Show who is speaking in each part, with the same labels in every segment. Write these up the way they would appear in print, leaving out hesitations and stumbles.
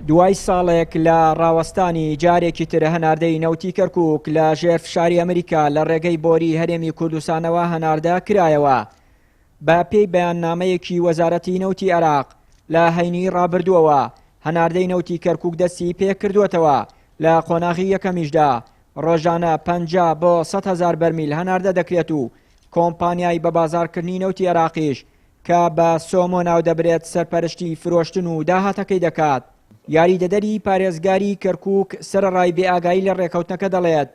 Speaker 1: دوای ساڵێک لە ڕاوەستانی جارێکی تر هەناردەی نەوتی کەرکووک لە ژێر فشاری ئەمریکا لە ڕێگەی بۆری هەرێمی کوردستانەوە هەناردە کرایەوە. بە پێی بەیاننامەیەکی وەزارەتی نەوتی عێراق لە هەینی ڕابردووەوە هەناردەی نەوتی کەرکووک دەستی پێ کردووەتەوە. لە قۆناغی یەکەمیشدا ڕۆژانە 50 بۆ 100,000 بەرمیل هەناردە دەکرێت و کۆمپانیای بە بازارکردنی نەوتی عێراقیش کە بە سۆمۆ ناو دەبرێت سەرپەرشتی فرۆشتن و داهاتەکەی دەکات. یاریدەدەری پارێزگاری کەرکووک سەرڕای بێئاگایی لە ڕێکەوتنەکە دەڵێت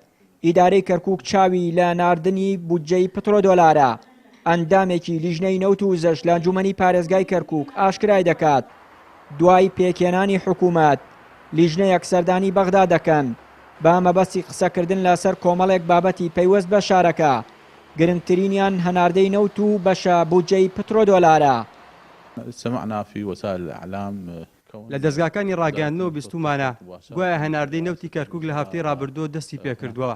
Speaker 1: ئیدارەی کەرکووک چاوی لە ناردنی بودجەی پترۆدۆلارە. ئەندامێکی لیژنەی نەوت و زەش لە ئەنجومەنی پارێزگای کەرکووک ئاشکرای دەکات دوای پێکێنانی حکوومەت لیژنەیەک سەردانی بەغدا دەکەن بە مەبەستی قسەکردن لەسەر کۆمەڵێک بابەتی پەیوەست بە شارەکە، گرنگترینیان هەناردەی نەوت و بەشە بودجەی پترۆدۆلارە.
Speaker 2: لە دەستگاکانی ڕاگەاندنەوە بیستومانە گوایە هەناردەی نەوتی کەرکووک لە هەفتەی ڕابردووە دەستی پێکردووە.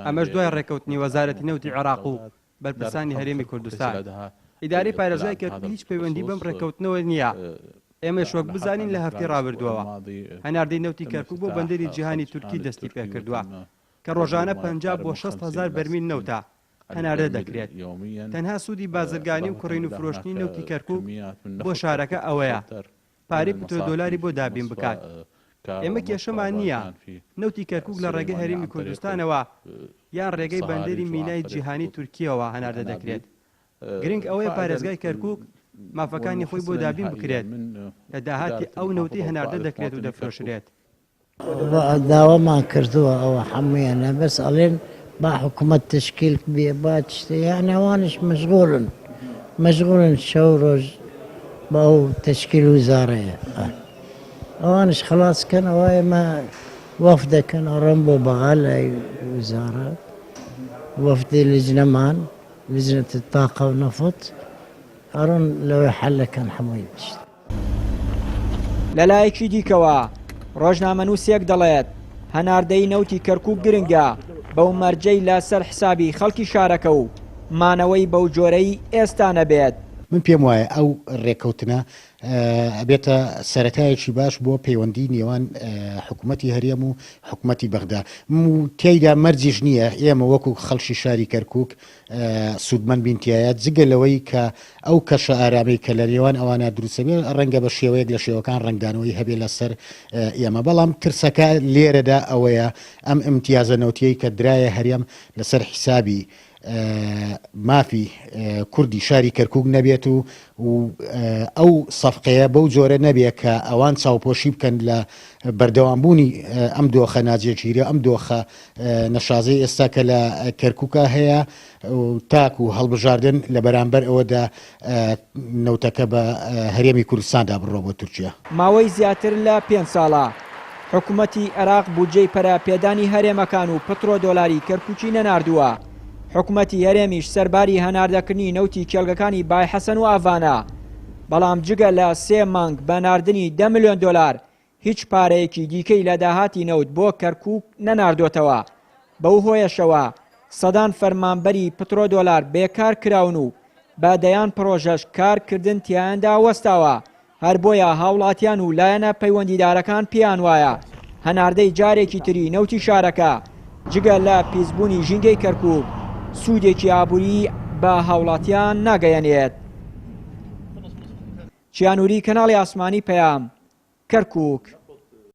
Speaker 2: ئەمەش دوای ڕێکەوتنی وەزارەتی نەوتی عێراق و بەرپرسانی هەرێمی کوردستان. ئیدارەی پارێزگای کەرکووک هیچ پەیوەندی بەم ڕێکەوتنەوە نییە. ئێمەش وەک بزانین لە هەفتەی ڕابردووەوە هەناردەی نەوتی کەرکووک بۆ بەندەری جیهانی تورکی دەستی پێکردووە کە ڕۆژانە 50 بۆ 60,000 بەرمیل نەوتە هەناردە دەکرێت. تەنها سوودی بازرگانی و کڕین و فرۆشتنی نەوتی کەرکووک بۆ شارەکە ئەوەیە پارەی پترۆدۆلاری بۆ دابین بکات. ئێمە کێشەمان نییە نەوتی کەرکووک لە ڕێگەی هەرێمی کوردستانەوە یان ڕێگەی بەندەری مینای جیهانی تورکیەوە هەناردە دەکرێت. گرنگ ئەوەیە پارێزگای کەرکووک مافەکانی خۆی بۆ دابین بکرێت لە داهاتی ئەو نەوتەی هەناردە دەکرێت و دەفرۆشرێت.
Speaker 3: داوامان کردووە ئەوە هەموویانە بەس ئەڵێن با حکوومەت تشکیل بێ با یان ئەوانش مەشغوڵن شەو ڕۆژ بە ئەو تشکیل وزارەیە ئەوانش خلاصکەن ئەوە ئێمە وەف دەکەن ئەڕۆم بۆ بەغا لای وزارە وەفدی لجنەمان لجنة الطاقة والنفط ئەڕۆن لەوەی حەلەکەن هەمووی پشت.
Speaker 1: لەلایەکی دیکەوە ڕۆژنامەنووسێک دەڵێت هەناردەی نەوتی کەرکووک گرنگە بەو مەرجەی لەسەر حسابی خەڵکی شارەکە و مانەوەی بەو جۆرەی ئێستا نەبێت.
Speaker 4: من پێم وایە ئەو ڕێکەوتنە ئەبێتە سەرەتایەکی باش بۆ پەیوەندی نێوان حکوومەتی هەرێم و حکوومەتی بەغدا و تێیدا مەرجیش نییە ئێمە وەکو خەڵکی شاری کەرکووک سوودمەند بینتیایەت جگە لەوەی کە ئەو کەشە ئارامەی کە لە نێوان ئەوانە دروستەبێ ڕەنگە بە شێوەیەک لە شێوەکان ڕنگدانەوەی هەبێ لەسەر ئێمە بەڵام ترسەکە لێرەدا ئەوەیە ئەم ئیمتیازە نەوتیەی کە درایە هەرێم لەسەر حیسابی مافی کوردی شاری کەرکووک نەبێت و ئەو سەفقەیە بەو جۆرە نەبێت کە ئەوان چاوپۆشی بکەن لە بەردەوامبوونی ئەم دۆخە ناجێگیری ئەم دۆخە نەشازەی ئێستا کە لە کەرکووکە هەیە تاک و هەڵبژاردن لە بەرامبەر ئەوەدا نەوتەکە بە هەرێمی کوردستاندا بڕۆ بۆ تورکیا.
Speaker 1: ماوەی زیاتر لە 5 ساڵە حکوومەتی عێراق بودجەی پەراپێدانی هەرێمەکان و پترۆدۆلاری کەرکووکی نەناردووە. حکوومەتی هەرێمیش سەرباری هەناردەکردنی نەوتی کێڵگەکانی بای حەسەن و ئاڤانە. بەڵام جگە لە 3 مانگ بە ناردنی 10 ملیۆن دۆلار هیچ پارەیەکی دیکەی لە داهاتی نەوت بۆ کەرکووک نەناردوێتەوە. بەو هۆیەشەوە سەدان فەرمانبەری پترۆدۆلار بێکار کراون و بە دەیان پرۆژەش کارکردن تیایاندا وەستاوە. هەر بۆیە هاوڵاتیان و لایەنە پەیوەندیدارەکان پێیان وایە هەناردەی جارێکی تری نەوتی شارەکە جگە لە پیسبوونی ژینگەی کەرکووک سوودێکی ئابووری بە هاوڵاتیان ناگەیەنێت. چیانووری کەناڵی ئاسمانی پەیام کەرکووک.